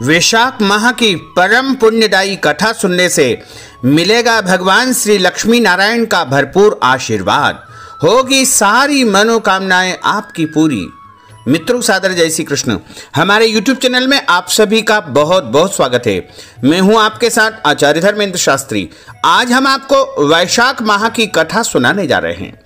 वैशाख माह की परम पुण्यदायी कथा सुनने से मिलेगा भगवान श्री लक्ष्मी नारायण का भरपूर आशीर्वाद, होगी सारी मनोकामनाएं आपकी पूरी। मित्रों, सादर जय श्री कृष्ण। हमारे YouTube चैनल में आप सभी का बहुत बहुत स्वागत है। मैं हूं आपके साथ आचार्य धर्मेंद्र शास्त्री। आज हम आपको वैशाख माह की कथा सुनाने जा रहे हैं।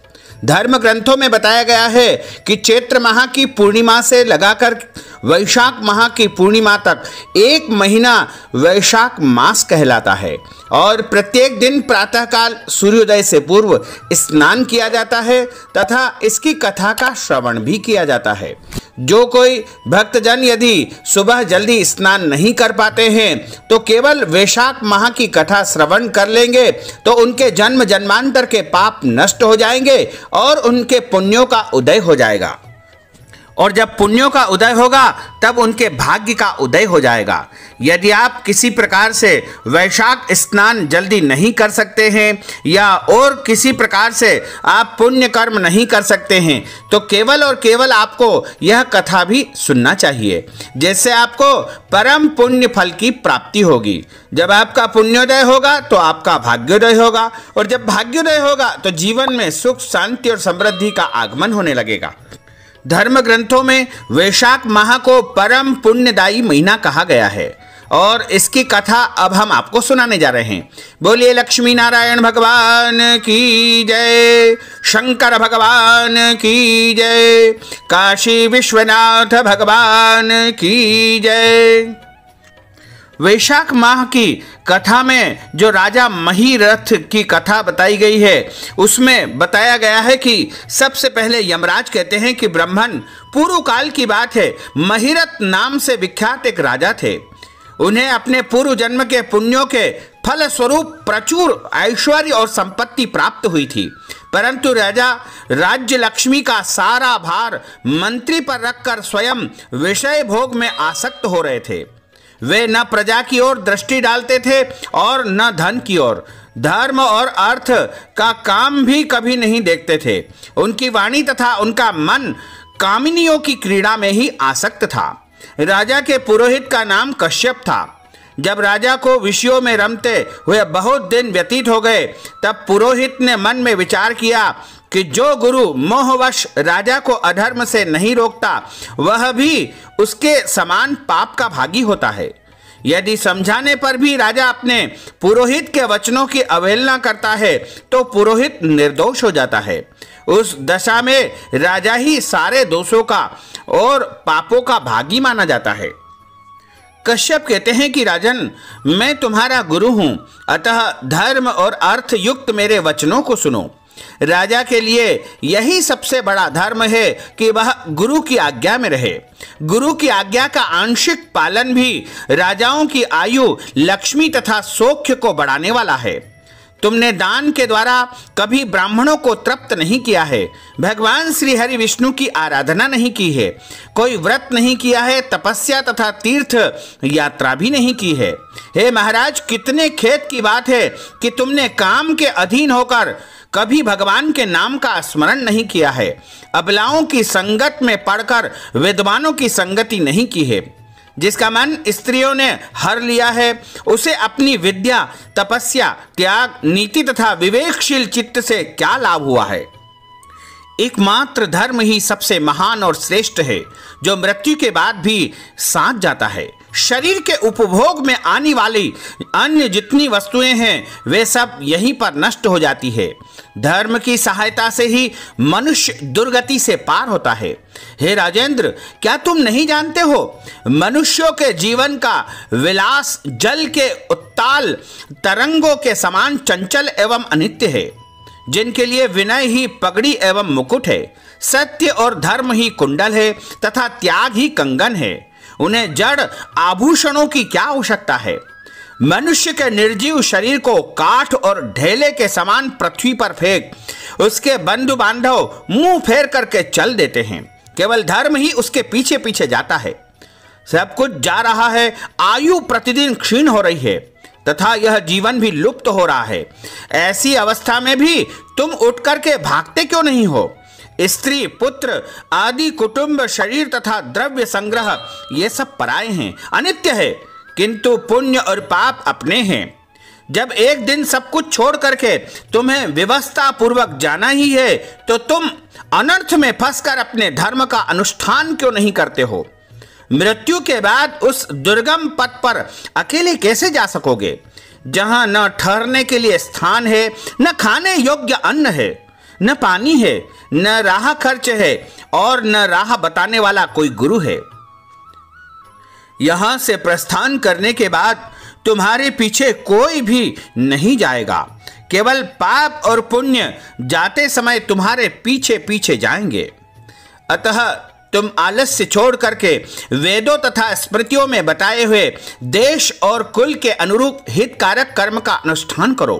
धर्म ग्रंथों में बताया गया है कि चैत्र माह की पूर्णिमा से लगाकर वैशाख माह की पूर्णिमा तक एक महीना वैशाख मास कहलाता है और प्रत्येक दिन प्रातःकाल सूर्योदय से पूर्व स्नान किया जाता है तथा इसकी कथा का श्रवण भी किया जाता है। जो कोई भक्तजन यदि सुबह जल्दी स्नान नहीं कर पाते हैं तो केवल वैशाख माह की कथा श्रवण कर लेंगे तो उनके जन्म जन्मांतर के पाप नष्ट हो जाएंगे और उनके पुण्यों का उदय हो जाएगा। और जब पुण्यों का उदय होगा तब उनके भाग्य का उदय हो जाएगा। यदि आप किसी प्रकार से वैशाख स्नान जल्दी नहीं कर सकते हैं या और किसी प्रकार से आप पुण्य कर्म नहीं कर सकते हैं तो केवल और केवल आपको यह कथा भी सुनना चाहिए, जिससे आपको परम पुण्य फल की प्राप्ति होगी। जब आपका पुण्योदय होगा तो आपका भाग्योदय होगा और जब भाग्योदय होगा तो जीवन में सुख शांति और समृद्धि का आगमन होने लगेगा। धर्म ग्रंथों में वैशाख माह को परम पुण्यदायी महीना कहा गया है और इसकी कथा अब हम आपको सुनाने जा रहे हैं। बोलिए लक्ष्मी नारायण भगवान की जय, शंकर भगवान की जय, काशी विश्वनाथ भगवान की जय। वैशाख माह की कथा में जो राजा महीरथ की कथा बताई गई है उसमें बताया गया है कि सबसे पहले यमराज कहते हैं कि ब्राह्मण पूर्व काल की बात है, महीरथ नाम से विख्यात एक राजा थे। उन्हें अपने पूर्व जन्म के पुण्यों के फल स्वरूप प्रचुर ऐश्वर्य और संपत्ति प्राप्त हुई थी, परंतु राजा राज्य लक्ष्मी का सारा भार मंत्री पर रखकर स्वयं विषय भोग में आसक्त हो रहे थे। वे न प्रजा की ओर दृष्टि डालते थे और न धन की ओर, धर्म और अर्थ का काम भी कभी नहीं देखते थे। उनकी वाणी तथा उनका मन कामिनियों की क्रीड़ा में ही आसक्त था। राजा के पुरोहित का नाम कश्यप था। जब राजा को विषयों में रमते हुए बहुत दिन व्यतीत हो गए तब पुरोहित ने मन में विचार किया कि जो गुरु मोहवश राजा को अधर्म से नहीं रोकता वह भी उसके समान पाप का भागी होता है। यदि समझाने पर भी राजा अपने पुरोहित के वचनों की अवहेलना करता है तो पुरोहित निर्दोष हो जाता है। उस दशा में राजा ही सारे दोषों का और पापों का भागी माना जाता है। कश्यप कहते हैं कि राजन, मैं तुम्हारा गुरु हूं, अतः धर्म और अर्थ युक्त मेरे वचनों को सुनो। राजा के लिए यही सबसे बड़ा धर्म है कि वह गुरु की आज्ञा में रहे। गुरु की आज्ञा का आंशिक पालन भी राजाओं की आयु, लक्ष्मी तथा सौख्य को बढ़ाने वाला है। तुमने दान के द्वारा कभी ब्राह्मणों को तृप्त नहीं किया है, भगवान श्री हरि विष्णु की आराधना नहीं की है, कोई व्रत नहीं किया है, तपस्या तथा तीर्थ यात्रा भी नहीं की है। हे महाराज, कितने खेद की बात है कि तुमने काम के अधीन होकर कभी भगवान के नाम का स्मरण नहीं किया है, अबलाओं की संगत में पड़कर विद्वानों की संगति नहीं की है। जिसका मन स्त्रियों ने हर लिया है उसे अपनी विद्या, तपस्या, त्याग, नीति तथा विवेकशील चित्त से क्या लाभ हुआ है। एकमात्र धर्म ही सबसे महान और श्रेष्ठ है जो मृत्यु के बाद भी साथ जाता है। शरीर के उपभोग में आने वाली अन्य जितनी वस्तुएं हैं वे सब यहीं पर नष्ट हो जाती है। धर्म की सहायता से ही मनुष्य दुर्गति से पार होता है। हे राजेंद्र, क्या तुम नहीं जानते हो, मनुष्यों के जीवन का विलास जल के उत्ताल तरंगों के समान चंचल एवं अनित्य है। जिनके लिए विनय ही पगड़ी एवं मुकुट है, सत्य और धर्म ही कुंडल है तथा त्याग ही कंगन है, उन्हें जड़ आभूषणों की क्या आवश्यकता है। मनुष्य के निर्जीव शरीर को काठ और ढेले के समान पृथ्वी पर फेंक उसके बंधु बांधव मुंह फेर करके चल देते हैं। केवल धर्म ही उसके पीछे पीछे जाता है। सब कुछ जा रहा है, आयु प्रतिदिन क्षीण हो रही है तथा यह जीवन भी लुप्त हो रहा है। ऐसी अवस्था में भी तुम उठ करके भागते क्यों नहीं हो? स्त्री, पुत्र आदि कुटुंब, शरीर तथा द्रव्य संग्रह ये सब पराये हैं, अनित्य है, किंतु पुण्य और पाप अपने हैं। जब एक दिन सब कुछ छोड़ करके तुम्हें व्यवस्था पूर्वक जाना ही है तो तुम अनर्थ में फंसकर अपने धर्म का अनुष्ठान क्यों नहीं करते हो? मृत्यु के बाद उस दुर्गम पथ पर अकेले कैसे जा सकोगे, जहां न ठहरने के लिए स्थान है, न खाने योग्य अन्न है, न पानी है, न राह खर्च है और न राह बताने वाला कोई गुरु है। यहां से प्रस्थान करने के बाद तुम्हारे पीछे कोई भी नहीं जाएगा, केवल पाप और पुण्य जाते समय तुम्हारे पीछे पीछे जाएंगे। अतः तुम आलस्य छोड़ करके वेदों तथा स्मृतियों में बताए हुए देश और कुल के अनुरूप हितकारक कर्म का अनुष्ठान करो।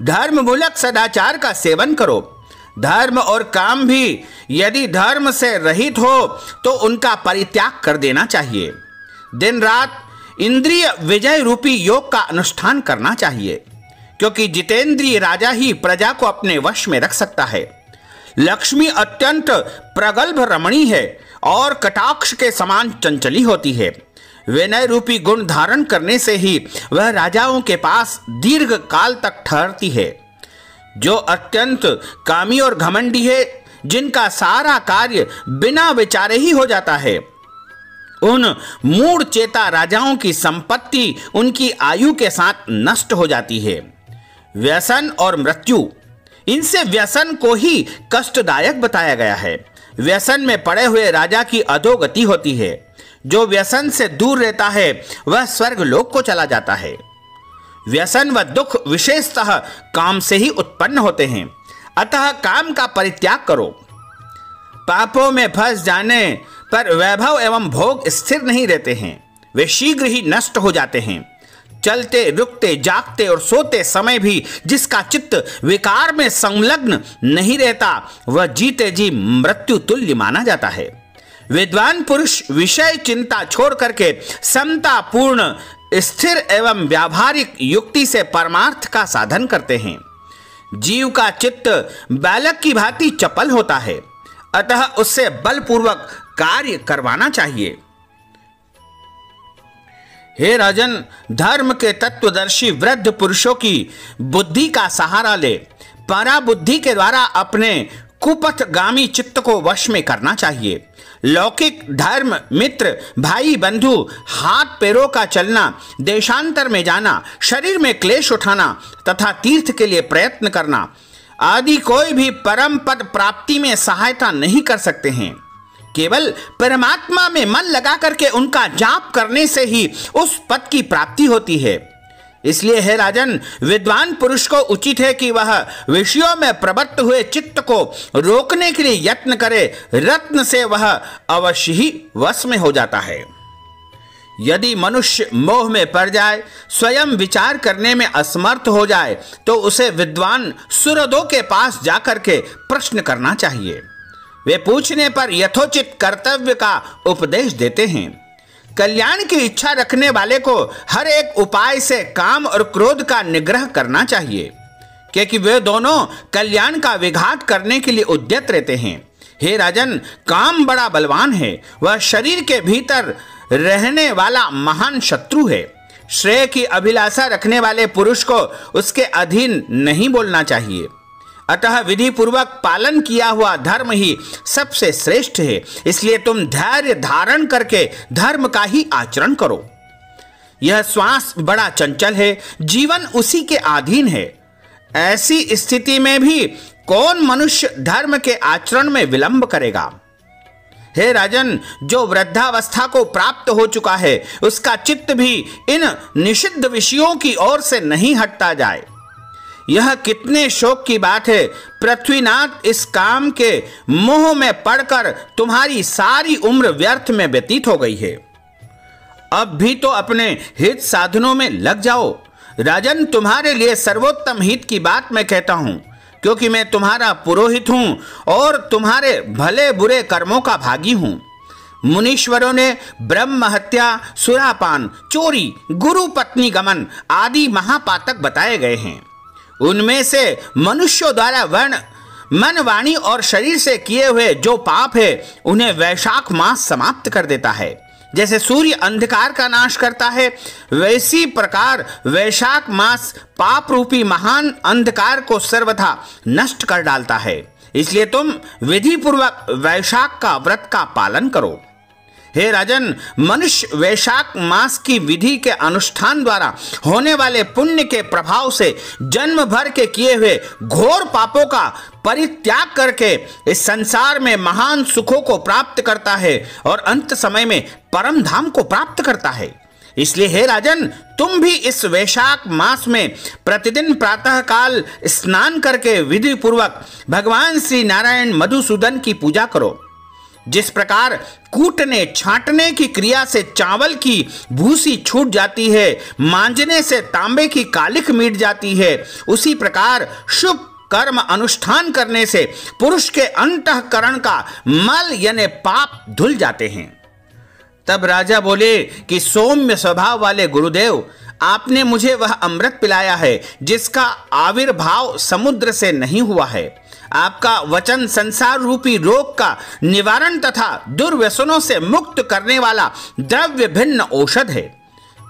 धर्म मूलक सदाचार का सेवन करो। धर्म और काम भी यदि धर्म से रहित हो तो उनका परित्याग कर देना चाहिए। दिन रात इंद्रिय विजय रूपी योग का अनुष्ठान करना चाहिए, क्योंकि जितेंद्रिय राजा ही प्रजा को अपने वश में रख सकता है। लक्ष्मी अत्यंत प्रगल्भ रमणी है और कटाक्ष के समान चंचली होती है। विनय रूपी गुण धारण करने से ही वह राजाओं के पास दीर्घ काल तक ठहरती है। जो अत्यंत कामी और घमंडी है, जिनका सारा कार्य बिना विचारे ही हो जाता है, उन मूढ़ चेता राजाओं की संपत्ति उनकी आयु के साथ नष्ट हो जाती है। व्यसन और मृत्यु, इनसे व्यसन को ही कष्टदायक बताया गया है। व्यसन में पड़े हुए राजा की अधोगति होती है। जो व्यसन से दूर रहता है वह स्वर्ग लोक को चला जाता है। व्यसन व दुख विशेषतः काम से ही उत्पन्न होते हैं, अतः काम का परित्याग करो। पापों में फंस जाने पर वैभव एवं भोग स्थिर नहीं रहते हैं, वे शीघ्र ही नष्ट हो जाते हैं। चलते, रुकते, जागते और सोते समय भी जिसका चित्त विकार में संलग्न नहीं रहता, वह जीते जी मृत्यु तुल्य माना जाता है। विद्वान पुरुष विषय चिंता छोड़ करके समता पूर्ण, स्थिर एवं व्यावहारिक युक्ति से परमार्थ का साधन करते हैं। जीव का चित्त बालक की भांति चपल होता है, अतः उससे बलपूर्वक कार्य करवाना चाहिए। हे राजन, धर्म के तत्वदर्शी वृद्ध पुरुषों की बुद्धि का सहारा ले पराबुद्धि के द्वारा अपने कुपथगामी चित्त को वश में करना चाहिए। लौकिक धर्म, मित्र, भाई, बंधु, हाथ पैरों का चलना, देशांतर में जाना, शरीर में क्लेश उठाना तथा तीर्थ के लिए प्रयत्न करना आदि कोई भी परम पद प्राप्ति में सहायता नहीं कर सकते हैं। केवल परमात्मा में मन लगा करके उनका जाप करने से ही उस पद की प्राप्ति होती है। इसलिए हे राजन, विद्वान पुरुष को उचित है कि वह विषयों में प्रवृत्त हुए चित्त को रोकने के लिए यत्न करे। रत्न से वह अवश्य ही वश में हो जाता है। यदि मनुष्य मोह में पड़ जाए, स्वयं विचार करने में असमर्थ हो जाए, तो उसे विद्वान सुहृदों के पास जाकर के प्रश्न करना चाहिए। वे पूछने पर यथोचित कर्तव्य का उपदेश देते हैं। कल्याण की इच्छा रखने वाले को हर एक उपाय से काम और क्रोध का निग्रह करना चाहिए, क्योंकि वे दोनों कल्याण का विघात करने के लिए उद्यत रहते हैं। हे राजन, काम बड़ा बलवान है, वह शरीर के भीतर रहने वाला महान शत्रु है। श्रेय की अभिलाषा रखने वाले पुरुष को उसके अधीन नहीं बोलना चाहिए। अतः विधि पूर्वक पालन किया हुआ धर्म ही सबसे श्रेष्ठ है। इसलिए तुम धैर्य धारण करके धर्म का ही आचरण करो। यह श्वास बड़ा चंचल है, जीवन उसी के अधीन है। ऐसी स्थिति में भी कौन मनुष्य धर्म के आचरण में विलंब करेगा? हे राजन, जो वृद्धावस्था को प्राप्त हो चुका है, उसका चित्त भी इन निषिद्ध विषयों की ओर से नहीं हटता जाए। यह कितने शोक की बात है, पृथ्वीनाथ, इस काम के मोह में पड़कर तुम्हारी सारी उम्र व्यर्थ में व्यतीत हो गई है। अब भी तो अपने हित साधनों में लग जाओ। राजन, तुम्हारे लिए सर्वोत्तम हित की बात मैं कहता हूं, क्योंकि मैं तुम्हारा पुरोहित हूं और तुम्हारे भले बुरे कर्मों का भागी हूं। मुनीश्वरों ने ब्रह्म हत्या, सुरापान, चोरी, गुरु पत्नी गमन आदि महापातक बताए गए हैं। उनमें से मनुष्यों द्वारा वर्ण मन, वाणी और शरीर से किए हुए जो पाप है उन्हें वैशाख मास समाप्त कर देता है। जैसे सूर्य अंधकार का नाश करता है, वैसी प्रकार वैशाख मास पाप रूपी महान अंधकार को सर्वथा नष्ट कर डालता है। इसलिए तुम विधि पूर्वक वैशाख का व्रत का पालन करो। हे राजन, मनुष्य वैशाख मास की विधि के अनुष्ठान द्वारा होने वाले पुण्य के प्रभाव से जन्म भर के किए हुए घोर पापों का परित्याग करके इस संसार में महान सुखों को प्राप्त करता है और अंत समय में परम धाम को प्राप्त करता है। इसलिए हे राजन, तुम भी इस वैशाख मास में प्रतिदिन प्रातः काल स्नान करके विधि पूर्वक भगवान श्री नारायण मधुसूदन की पूजा करो। जिस प्रकार कूटने छांटने की क्रिया से चावल की भूसी छूट जाती है, मांजने से तांबे की कालिख मिट जाती है, उसी प्रकार शुभ कर्म अनुष्ठान करने से पुरुष के अंतःकरण का मल यानी पाप धुल जाते हैं। तब राजा बोले कि सौम्य स्वभाव वाले गुरुदेव, आपने मुझे वह अमृत पिलाया है जिसका आविर्भाव समुद्र से नहीं हुआ है। आपका वचन संसार रूपी रोग का निवारण तथा दुर्व्यसनों से मुक्त करने वाला द्रव्य भिन्न औषध है।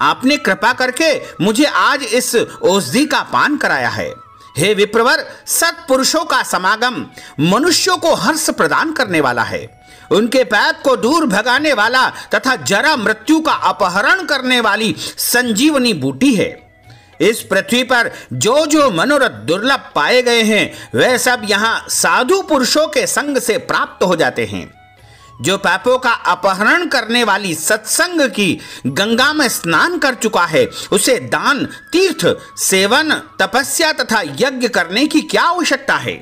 आपने कृपा करके मुझे आज इस औषधि का पान कराया है। हे विप्रवर, सत्पुरुषों का समागम मनुष्यों को हर्ष प्रदान करने वाला है। उनके पाप को दूर भगाने वाला तथा जरा मृत्यु का अपहरण करने वाली संजीवनी बूटी है। इस पृथ्वी पर जो जो मनोरथ दुर्लभ पाए गए हैं, वह सब यहाँ साधु पुरुषों के संग से प्राप्त हो जाते हैं। जो पापों का अपहरण करने वाली सत्संग की गंगा में स्नान कर चुका है, उसे दान, तीर्थ, सेवन, तपस्या तथा यज्ञ करने की क्या आवश्यकता है।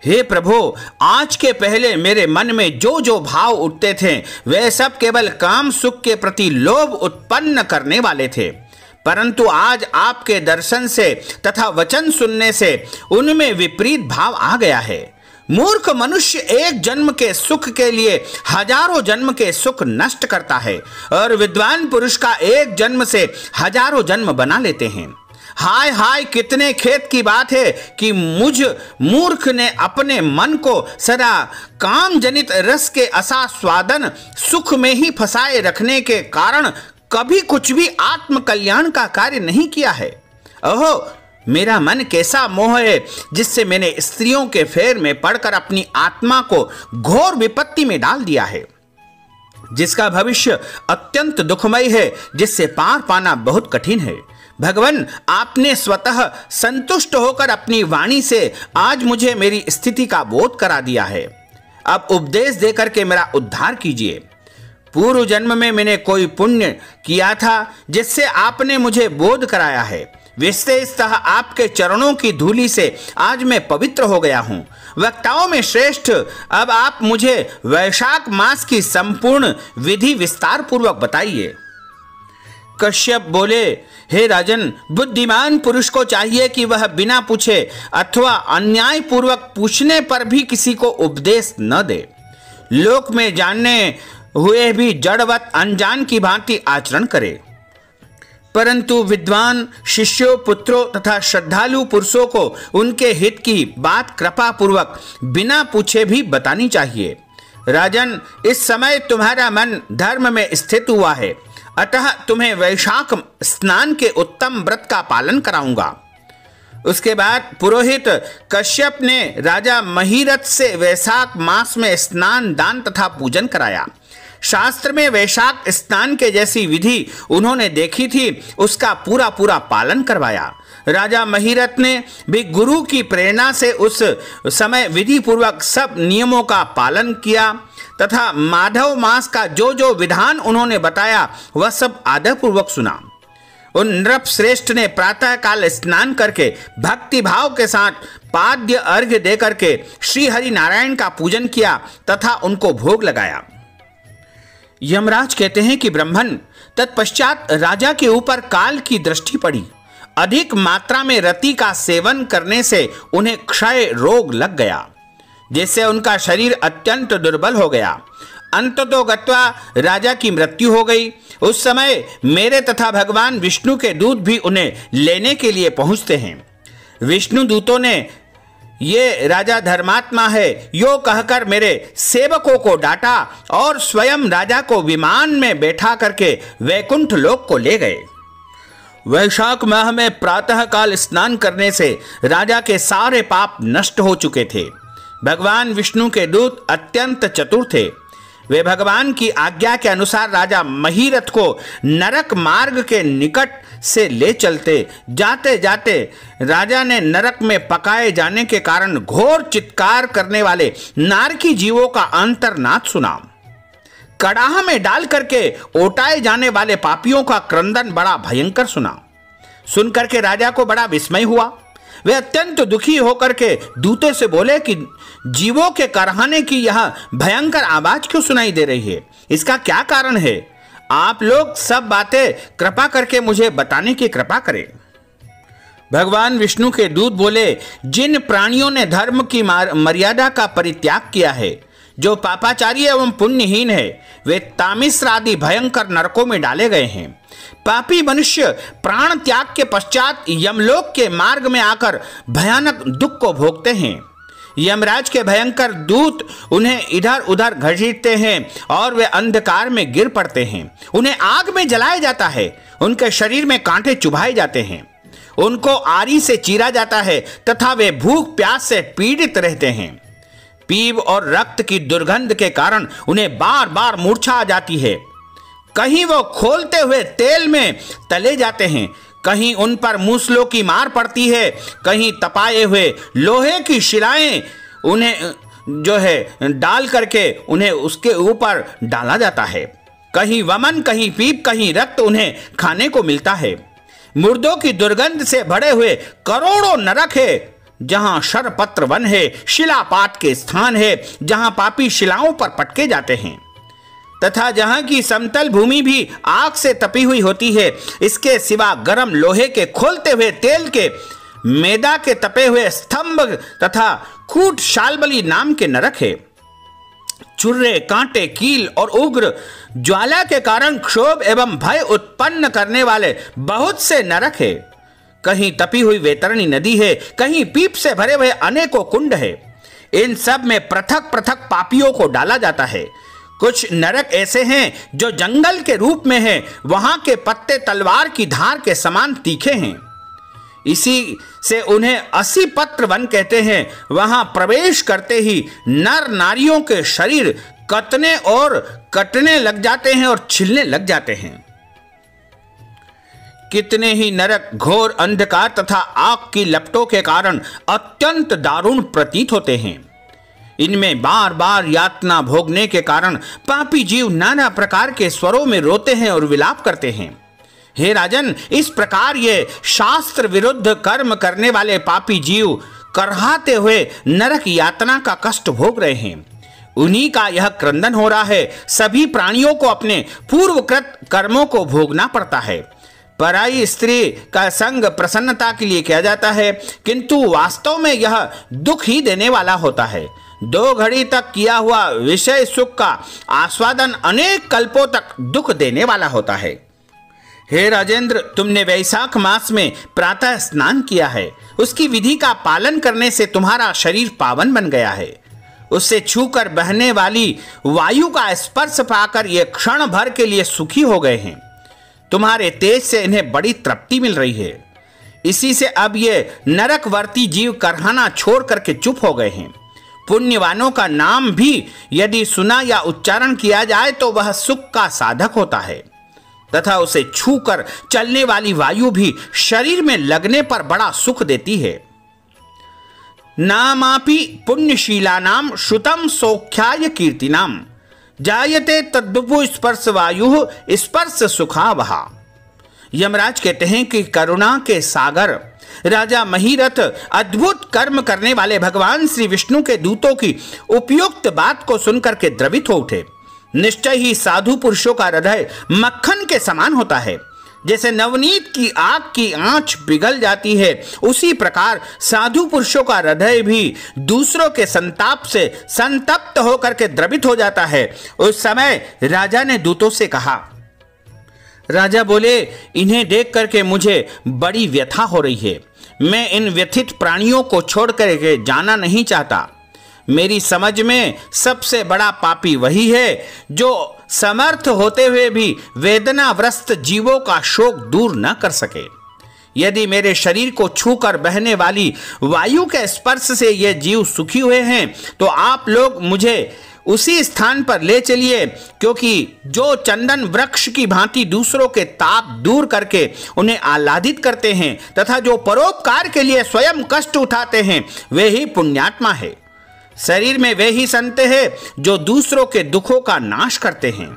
हे प्रभु, आज के पहले मेरे मन में जो जो भाव उठते थे, वे सब केवल काम सुख के प्रति लोभ उत्पन्न करने वाले थे, परंतु आज आपके दर्शन से तथा वचन सुनने से उनमें विपरीत भाव आ गया है। मूर्ख मनुष्य एक जन्म के सुख के लिए हजारों जन्म के सुख नष्ट करता है और विद्वान पुरुष का एक जन्म से हजारों जन्म बना लेते हैं। हाय हाय, कितने खेत की बात है कि मुझ मूर्ख ने अपने मन को सदा काम जनित रस के आस्वादन सुख में ही फंसाए रखने के कारण कभी कुछ भी आत्म कल्याण का कार्य नहीं किया है। ओहो, मेरा मन कैसा मोह है जिससे मैंने स्त्रियों के फेर में पड़कर अपनी आत्मा को घोर विपत्ति में डाल दिया है, जिसका भविष्य अत्यंत दुखमय है, जिससे पार पाना बहुत कठिन है। भगवान, आपने स्वतः संतुष्ट होकर अपनी वाणी से आज मुझे मेरी स्थिति का बोध करा दिया है। अब उपदेश देकर के मेरा उद्धार कीजिए। पूर्व जन्म में मैंने कोई पुण्य किया था जिससे आपने मुझे बोध कराया है। विशेषतः आपके चरणों की धूलि से आज मैं पवित्र हो गया हूँ। वक्ताओं में श्रेष्ठ, अब आप मुझे वैशाख मास की संपूर्ण विधि विस्तार पूर्वक बताइए। कश्यप बोले, हे राजन, बुद्धिमान पुरुष को चाहिए कि वह बिना पूछे अथवा अन्याय पूर्वक पूछने पर भी किसी को उपदेश न दे। लोक में जानने हुए भी जड़वत अनजान की भांति आचरण करे, परंतु विद्वान शिष्यों, पुत्रों तथा श्रद्धालु पुरुषों को उनके हित की बात कृपा पूर्वक बिना पूछे भी बतानी चाहिए। राजन, इस समय तुम्हारा मन धर्म में स्थित हुआ है, अतः तुम्हें वैशाख स्नान के उत्तम व्रत का पालन कराऊंगा। उसके बाद पुरोहित कश्यप ने राजा महिरथ से वैशाख मास में स्नान, दान तथा पूजन कराया। शास्त्र में वैशाख स्नान के जैसी विधि उन्होंने देखी थी, उसका पूरा पूरा पालन करवाया। राजा महिरथ ने भी गुरु की प्रेरणा से उस समय विधि पूर्वक सब नियमों का पालन किया तथा माधव मास का जो जो विधान उन्होंने बताया वह सब आदर पूर्वक सुना। उन नृप श्रेष्ठ ने प्रातः काल स्नान करके भक्ति भाव के साथ पाद्य अर्घ्य दे करके श्री हरि नारायण का पूजन किया तथा उनको भोग लगाया। यमराज कहते हैं कि ब्राह्मण, तत्पश्चात राजा के ऊपर काल की दृष्टि पड़ी। अधिक मात्रा में रति का सेवन करने से उन्हें क्षय रोग लग गया, जिससे उनका शरीर अत्यंत दुर्बल हो गया। अंततो गत्वा राजा की मृत्यु हो गई। उस समय मेरे तथा भगवान विष्णु के दूत भी उन्हें लेने के लिए पहुंचते हैं। विष्णु दूतों ने ये राजा धर्मात्मा है, यो कहकर मेरे सेवकों को डांटा और स्वयं राजा को विमान में बैठा करके वैकुंठ लोक को ले गए। वैशाख माह में प्रातःकाल स्नान करने से राजा के सारे पाप नष्ट हो चुके थे। भगवान विष्णु के दूत अत्यंत चतुर थे। वे भगवान की आज्ञा के अनुसार राजा महीरथ को नरक मार्ग के निकट से ले चलते। जाते जाते राजा ने नरक में पकाए जाने के कारण घोर चित्कार करने वाले नारकी जीवों का अंतर्नाद सुना। कड़ाह में डाल करके ओटाए जाने वाले पापियों का क्रंदन बड़ा भयंकर सुना। सुनकर के राजा को बड़ा विस्मय हुआ। वे अत्यंत दुखी होकर के दूते से बोले कि जीवों के कराहने की यह भयंकर आवाज क्यों सुनाई दे रही है, इसका क्या कारण है? आप लोग सब बातें कृपा करके मुझे बताने की कृपा करें। भगवान विष्णु के दूत बोले, जिन प्राणियों ने धर्म की मर्यादा का परित्याग किया है, जो पापाचारी एवं पुण्यहीन है, वे तामिश्र आदि भयंकर नरकों में डाले गए हैं। पापी मनुष्य प्राण त्याग के पश्चात यमलोक के मार्ग में आकर भयानक दुख को भोगते हैं। यमराज के भयंकर दूत उन्हें इधर उधर घसीटते हैं और वे अंधकार में गिर पड़ते हैं। उन्हें आग में जलाया जाता है, उनके शरीर में कांटे चुभाए जाते हैं, उनको आरी से चीरा जाता है तथा वे भूख प्यास से पीड़ित रहते हैं। पीप और रक्त की दुर्गंध के कारण उन्हें बार बार मूर्छा आ जाती है। कहीं वो खोलते हुए तेल में तले जाते हैं, कहीं उन पर मूसलों की मार पड़ती है, कहीं तपाए हुए लोहे की शिलाएं उन्हें जो है डाल करके उन्हें उसके ऊपर डाला जाता है। कहीं वमन, कहीं पीप, कहीं रक्त उन्हें खाने को मिलता है। मुर्दों की दुर्गंध से भरे हुए करोड़ों नरक है, जहां शरपत्र वन है, शिलापात के स्थान है, जहां पापी शिलाओं पर पटके जाते हैं, तथा जहां की समतल भूमि भी आग से तपी हुई होती है। इसके सिवा गर्म लोहे के खोलते हुए तेल के, मैदा के तपे हुए स्तंभ तथा खूट शालबली नाम के नरक है। चुर्रे, कांटे, कील और उग्र ज्वाला के कारण क्षोभ एवं भय उत्पन्न करने वाले बहुत से नरक है। कहीं तपी हुई वैतरणी नदी है, कहीं पीप से भरे हुए अनेकों कुंड है। इन सब में पृथक पृथक पापियों को डाला जाता है। कुछ नरक ऐसे हैं जो जंगल के रूप में हैं, वहां के पत्ते तलवार की धार के समान तीखे हैं, इसी से उन्हें 80 पत्र वन कहते हैं। वहां प्रवेश करते ही नर नारियों के शरीर कतने और कटने लग जाते हैं और छिलने लग जाते हैं। कितने ही नरक घोर अंधकार तथा आग की लपटों के कारण अत्यंत दारुण प्रतीत होते हैं। इनमें बार बार यातना भोगने के कारण पापी जीव नाना प्रकार के स्वरों में रोते हैं और विलाप करते हैं। हे राजन, इस प्रकार ये शास्त्र विरुद्ध कर्म करने वाले पापी जीव करहाते हुए नरक यातना का कष्ट भोग रहे हैं। उन्हीं का यह क्रंदन हो रहा है। सभी प्राणियों को अपने पूर्वकृत कर्मों को भोगना पड़ता है। पराई स्त्री का संग प्रसन्नता के लिए किया जाता है, किंतु वास्तव में यह दुख ही देने वाला होता है। 2 घड़ी तक किया हुआ विषय सुख का आस्वादन अनेक कल्पों तक दुख देने वाला होता है। हे राजेंद्र, तुमने वैशाख मास में प्रातः स्नान किया है। उसकी विधि का पालन करने से तुम्हारा शरीर पावन बन गया है। उससे छूकर बहने वाली वायु का स्पर्श पाकर ये क्षण भर के लिए सुखी हो गए हैं। तुम्हारे तेज से इन्हें बड़ी तृप्ति मिल रही है। इसी से अब ये नरकवर्ती जीव करहाना छोड़ करके चुप हो गए हैं। पुण्यवानों का नाम भी यदि सुना या उच्चारण किया जाए तो वह सुख का साधक होता है, तथा उसे छूकर चलने वाली वायु भी शरीर में लगने पर बड़ा सुख देती है। नामापि पुण्यशीलानाम श्रुतम सौख्याय कीर्तिनाम जायते तद्वपु स्पर्श वायु स्पर्श सुखावहा। यमराज कहते हैं कि करुणा के सागर राजा महीरथ अद्भुत कर्म करने वाले भगवान श्री विष्णु के दूतों की उपयुक्त बात को सुनकर के द्रवित हो उठे। निश्चय ही साधु पुरुषों का हृदय मक्खन के समान होता है। जैसे नवनीत की आग की आंच पिघल जाती है, उसी प्रकार साधु पुरुषों का हृदय भी दूसरों के संताप से संतप्त होकर के द्रवित हो जाता है। उस समय राजा ने दूतों से कहा। राजा बोले, इन्हें देख करके मुझे बड़ी व्यथा हो रही है। मैं इन व्यथित प्राणियों को छोड़कर के जाना नहीं चाहता। मेरी समझ में सबसे बड़ा पापी वही है जो समर्थ होते हुए भी वेदनाग्रस्त जीवों का शोक दूर न कर सके। यदि मेरे शरीर को छूकर बहने वाली वायु के स्पर्श से ये जीव सुखी हुए हैं तो आप लोग मुझे उसी स्थान पर ले चलिए, क्योंकि जो चंदन वृक्ष की भांति दूसरों के ताप दूर करके उन्हें आह्लादित करते हैं तथा जो परोपकार के लिए स्वयं कष्ट उठाते हैं वे ही पुण्यात्मा है। शरीर में वे ही संत हैं जो दूसरों के दुखों का नाश करते हैं।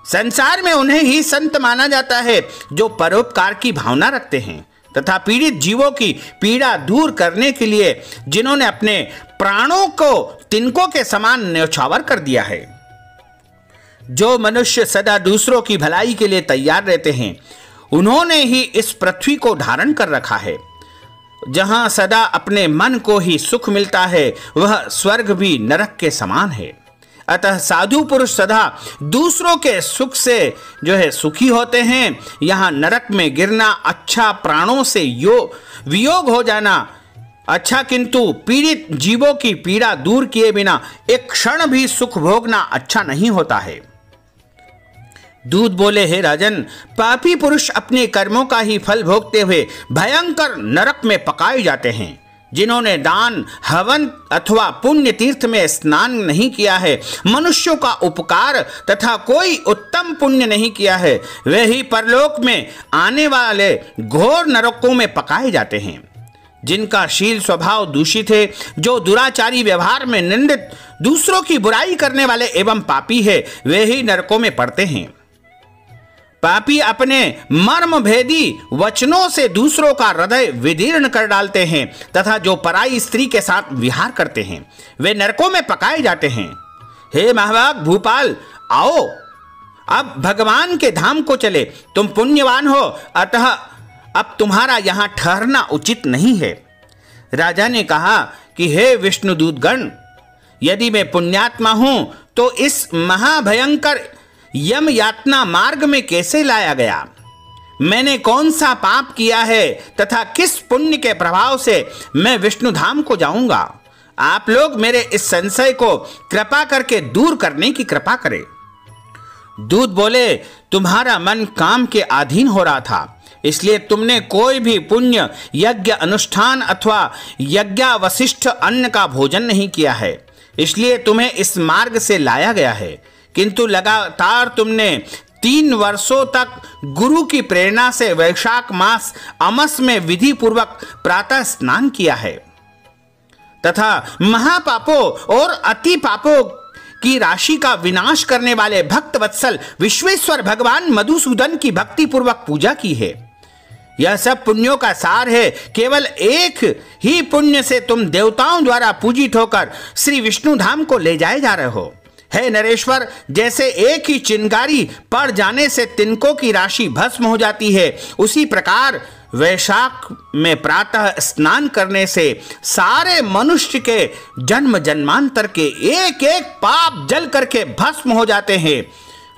संसार में उन्हें ही संत माना जाता है जो परोपकार की भावना रखते हैं तथा पीड़ित जीवों की पीड़ा दूर करने के लिए जिन्होंने अपने प्राणों को तिनकों के समान न्यौछावर कर दिया है। जो मनुष्य सदा दूसरों की भलाई के लिए तैयार रहते हैं उन्होंने ही इस पृथ्वी को धारण कर रखा है। जहां सदा अपने मन को ही सुख मिलता है वह स्वर्ग भी नरक के समान है। अतः साधु पुरुष सदा दूसरों के सुख से सुखी होते हैं। यहाँ नरक में गिरना अच्छा, प्राणों से वियोग हो जाना अच्छा, किंतु पीड़ित जीवों की पीड़ा दूर किए बिना एक क्षण भी सुख भोगना अच्छा नहीं होता है। दूत बोले, हे राजन, पापी पुरुष अपने कर्मों का ही फल भोगते हुए भयंकर नरक में पकाए जाते हैं। जिन्होंने दान, हवन अथवा पुण्य तीर्थ में स्नान नहीं किया है, मनुष्यों का उपकार तथा कोई उत्तम पुण्य नहीं किया है, वे ही परलोक में आने वाले घोर नरकों में पकाए जाते हैं। जिनका शील स्वभाव दूषित है, जो दुराचारी व्यवहार में निंदित, दूसरों की बुराई करने वाले एवं पापी है, वे ही नरकों में पड़ते हैं। पापी अपने मर्म भेदी वचनों से दूसरों का हृदय विदीर्ण कर डालते हैं तथा जो पराई स्त्री के साथ विहार करते हैं वे नरकों में पकाए जाते हैं। हे महाभाग भूपाल, आओ अब भगवान के धाम को चले। तुम पुण्यवान हो, अतः अब तुम्हारा यहाँ ठहरना उचित नहीं है। राजा ने कहा कि हे विष्णुदूतगण, यदि मैं पुण्यात्मा हूं तो इस महाभयंकर यम यातना मार्ग में कैसे लाया गया? मैंने कौन सा पाप किया है तथा किस पुण्य के प्रभाव से मैं विष्णु धाम को जाऊंगा? आप लोग मेरे इस संशय को कृपा करके दूर करने की कृपा करें। दूत बोले, तुम्हारा मन काम के अधीन हो रहा था, इसलिए तुमने कोई भी पुण्य यज्ञ अनुष्ठान अथवा यज्ञावशिष्ट अन्न का भोजन नहीं किया है, इसलिए तुम्हें इस मार्ग से लाया गया है। किंतु लगातार तुमने 3 वर्षों तक गुरु की प्रेरणा से वैशाख मास अमस में विधि पूर्वक प्रातः स्नान किया है तथा महापापों और अति पापों की राशि का विनाश करने वाले भक्त वत्सल विश्वेश्वर भगवान मधुसूदन की भक्ति पूर्वक पूजा की है। यह सब पुण्यों का सार है। केवल एक ही पुण्य से तुम देवताओं द्वारा पूजित होकर श्री विष्णु धाम को ले जाए जा रहे हो। हे नरेश्वर, जैसे एक ही चिंगारी पड़ जाने से तिनकों की राशि भस्म हो जाती है, उसी प्रकार वैशाख में प्रातः स्नान करने से सारे मनुष्य के जन्म जन्मांतर के एक एक पाप जल करके भस्म हो जाते हैं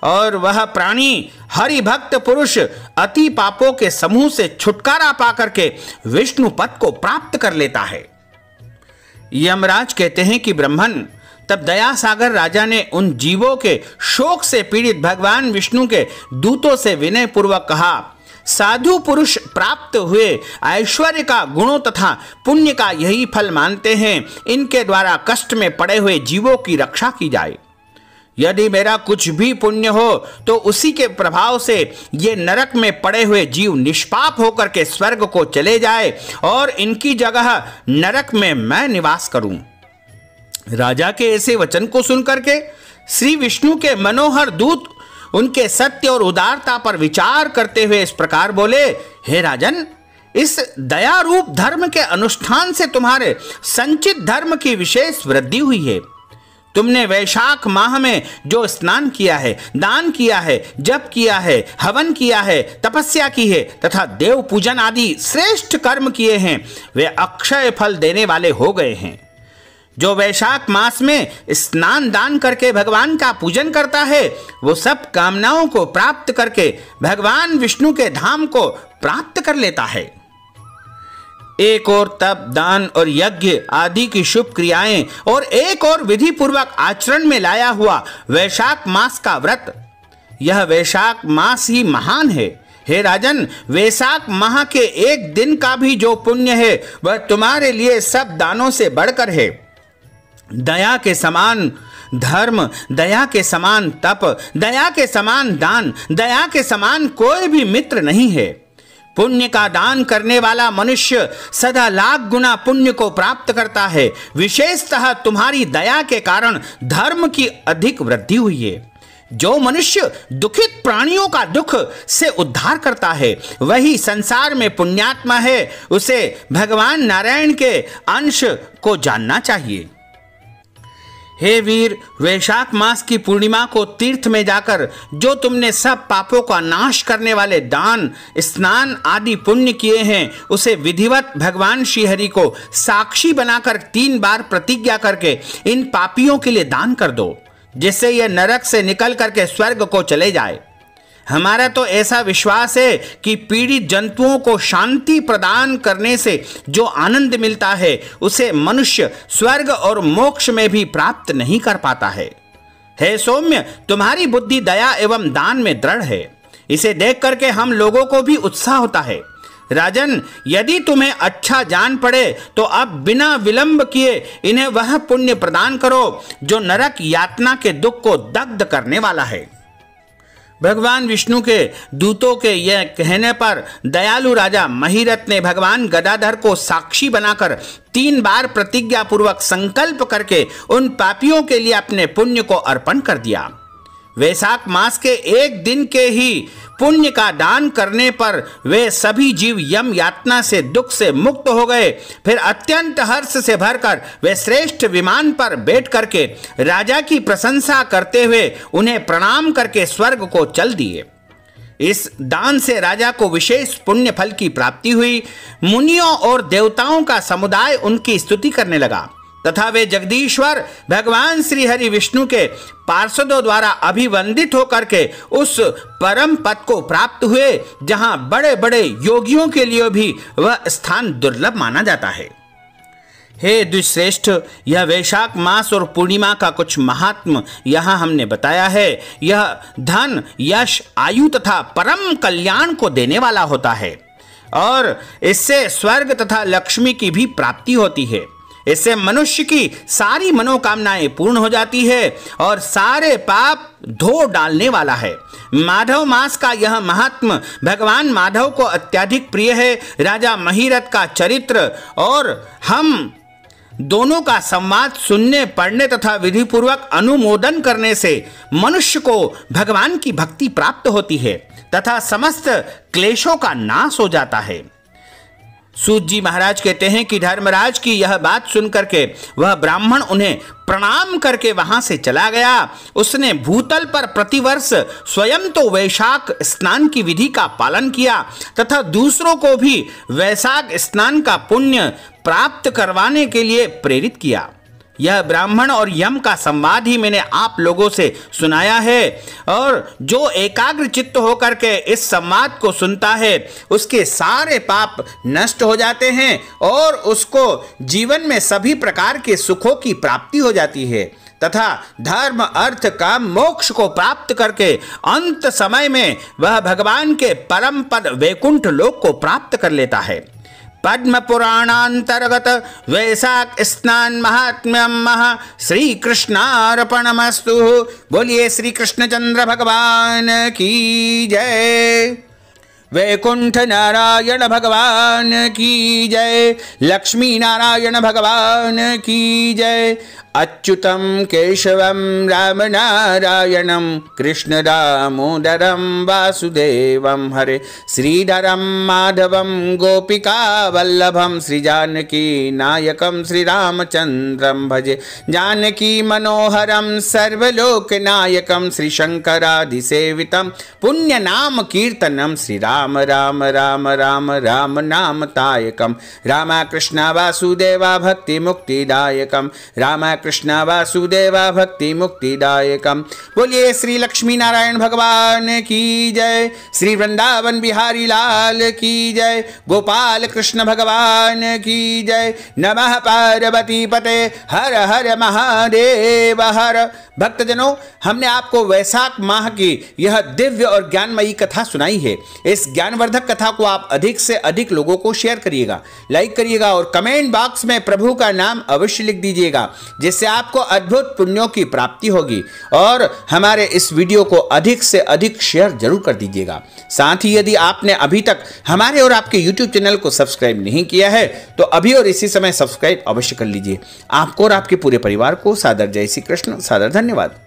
और वह प्राणी हरि भक्त पुरुष अति पापों के समूह से छुटकारा पा करके विष्णु पद को प्राप्त कर लेता है। यमराज कहते हैं कि ब्राह्मण, तब दया सागर राजा ने उन जीवों के शोक से पीड़ित भगवान विष्णु के दूतों से विनय पूर्वक कहा, साधु पुरुष प्राप्त हुए ऐश्वर्य का गुणों तथा पुण्य का यही फल मानते हैं। इनके द्वारा कष्ट में पड़े हुए जीवों की रक्षा की जाए। यदि मेरा कुछ भी पुण्य हो तो उसी के प्रभाव से ये नरक में पड़े हुए जीव निष्पाप होकर के स्वर्ग को चले जाए और इनकी जगह नरक में मैं निवास करूं। राजा के ऐसे वचन को सुनकर के श्री विष्णु के मनोहर दूत उनके सत्य और उदारता पर विचार करते हुए इस प्रकार बोले, हे राजन, इस दया रूप धर्म के अनुष्ठान से तुम्हारे संचित धर्म की विशेष वृद्धि हुई है। तुमने वैशाख माह में जो स्नान किया है, दान किया है, जप किया है, हवन किया है, तपस्या की है तथा देव पूजन आदि श्रेष्ठ कर्म किए हैं, वे अक्षय फल देने वाले हो गए हैं। जो वैशाख मास में स्नान दान करके भगवान का पूजन करता है, वो सब कामनाओं को प्राप्त करके भगवान विष्णु के धाम को प्राप्त कर लेता है। एक और तप, दान और यज्ञ आदि की शुभ क्रियाएं और एक और विधि पूर्वक आचरण में लाया हुआ वैशाख मास का व्रत, यह वैशाख मास ही महान है। हे राजन, वैशाख माह के एक दिन का भी जो पुण्य है वह तुम्हारे लिए सब दानों से बढ़कर है। दया के समान धर्म, दया के समान तप, दया के समान दान, दया के समान कोई भी मित्र नहीं है। पुण्य का दान करने वाला मनुष्य सदा लाख गुना पुण्य को प्राप्त करता है। विशेषतः तुम्हारी दया के कारण धर्म की अधिक वृद्धि हुई है। जो मनुष्य दुखित प्राणियों का दुख से उद्धार करता है वही संसार में पुण्यात्मा है। उसे भगवान नारायण के अंश को जानना चाहिए। हे वीर, वैशाख मास की पूर्णिमा को तीर्थ में जाकर जो तुमने सब पापों का नाश करने वाले दान, स्नान आदि पुण्य किए हैं, उसे विधिवत भगवान श्रीहरि को साक्षी बनाकर 3 बार प्रतिज्ञा करके इन पापियों के लिए दान कर दो, जिससे यह नरक से निकल करके स्वर्ग को चले जाए। हमारा तो ऐसा विश्वास है कि पीड़ित जंतुओं को शांति प्रदान करने से जो आनंद मिलता है उसे मनुष्य स्वर्ग और मोक्ष में भी प्राप्त नहीं कर पाता है। हे सौम्य, तुम्हारी बुद्धि दया एवं दान में दृढ़ है। इसे देख करके हम लोगों को भी उत्साह होता है। राजन, यदि तुम्हें अच्छा जान पड़े तो अब बिना विलंब किए इन्हें वह पुण्य प्रदान करो जो नरक यातना के दुख को दग्ध करने वाला है। भगवान विष्णु के दूतों के यह कहने पर दयालु राजा महिरथ ने भगवान गदाधर को साक्षी बनाकर 3 बार प्रतिज्ञा पूर्वक संकल्प करके उन पापियों के लिए अपने पुण्य को अर्पण कर दिया। वैशाख मास के एक दिन के ही पुण्य का दान करने पर वे सभी जीव यम यातना से दुख से मुक्त हो गए। फिर अत्यंत हर्ष से भरकर वे श्रेष्ठ विमान पर बैठ करके राजा की प्रशंसा करते हुए उन्हें प्रणाम करके स्वर्ग को चल दिए। इस दान से राजा को विशेष पुण्य फल की प्राप्ति हुई। मुनियों और देवताओं का समुदाय उनकी स्तुति करने लगा तथा वे जगदीश्वर भगवान श्री हरि विष्णु के पार्षदों द्वारा अभिवंदित होकर के उस परम पद को प्राप्त हुए जहां बड़े बड़े योगियों के लिए भी वह स्थान दुर्लभ माना जाता है। हे द्विश्रेष्ठ, यह वैशाख मास और पूर्णिमा का कुछ महात्म यहाँ हमने बताया है। यह धन, यश, आयु तथा परम कल्याण को देने वाला होता है और इससे स्वर्ग तथा लक्ष्मी की भी प्राप्ति होती है। इससे मनुष्य की सारी मनोकामनाएं पूर्ण हो जाती है और सारे पाप धो डालने वाला है। माधव मास का यह महात्म भगवान माधव को अत्यधिक प्रिय है। राजा महिरथ का चरित्र और हम दोनों का संवाद सुनने, पढ़ने तथा विधि पूर्वक अनुमोदन करने से मनुष्य को भगवान की भक्ति प्राप्त होती है तथा समस्त क्लेशों का नाश हो जाता है। सूत जी महाराज कहते हैं कि धर्मराज की यह बात सुनकर के वह ब्राह्मण उन्हें प्रणाम करके वहां से चला गया। उसने भूतल पर प्रतिवर्ष स्वयं तो वैशाख स्नान की विधि का पालन किया तथा दूसरों को भी वैशाख स्नान का पुण्य प्राप्त करवाने के लिए प्रेरित किया। यह ब्राह्मण और यम का संवाद ही मैंने आप लोगों से सुनाया है और जो एकाग्र चित्त होकर के इस संवाद को सुनता है उसके सारे पाप नष्ट हो जाते हैं और उसको जीवन में सभी प्रकार के सुखों की प्राप्ति हो जाती है तथा धर्म, अर्थ, काम, मोक्ष को प्राप्त करके अंत समय में वह भगवान के परम पद वैकुंठ लोक को प्राप्त कर लेता है। पद्म पुराणांतर्गत वैशाख स्नान महात्म्यम श्री कृष्णार्पणमस्तु। बोलिए श्री कृष्णचंद्र भगवान की जय। वैकुंठ नारायण भगवान की जय। लक्ष्मी नारायण भगवान की जय। अच्युतम केशवम राम नारायणम कृष्ण दामोदरम वासुदेवम हरे श्रीधरम माधवम गोपिका वल्लभम श्री जानकी नायकम श्री रामचंद्रम भजे जानकी मनोहरम सर्वलोक नायकम श्री शंकरादिसेवितम पुण्य नाम कीर्तनम श्री राम राम राम राम राम नाम तायकम रामा कृष्ण वासुदेवा भक्ति मुक्तिदायकम रामा कृष्ण वासुदेव भक्ति मुक्तिदायकम। बोलिए श्री लक्ष्मी नारायण भगवान की जय, श्री वृंदावन बिहारी लाल की जय, गोपाल कृष्ण भगवान की जय। नमः पार्वती पते हर हर महादेव हर। भक्तजनों, हमने आपको वैशाख माह की यह दिव्य और ज्ञानमयी कथा सुनाई है। इस ज्ञानवर्धक कथा को आप अधिक से अधिक लोगों को शेयर करिएगा, लाइक करिएगा और कमेंट बॉक्स में प्रभु का नाम अवश्य लिख दीजिएगा, जिससे आपको अद्भुत पुण्यों की प्राप्ति होगी। और हमारे इस वीडियो को अधिक से अधिक शेयर जरूर कर दीजिएगा। साथ ही यदि आपने अभी तक हमारे और आपके YouTube चैनल को सब्सक्राइब नहीं किया है तो अभी और इसी समय सब्सक्राइब अवश्य कर लीजिए। आपको और आपके पूरे परिवार को सादर जय श्री कृष्ण, सादर धन्यवाद।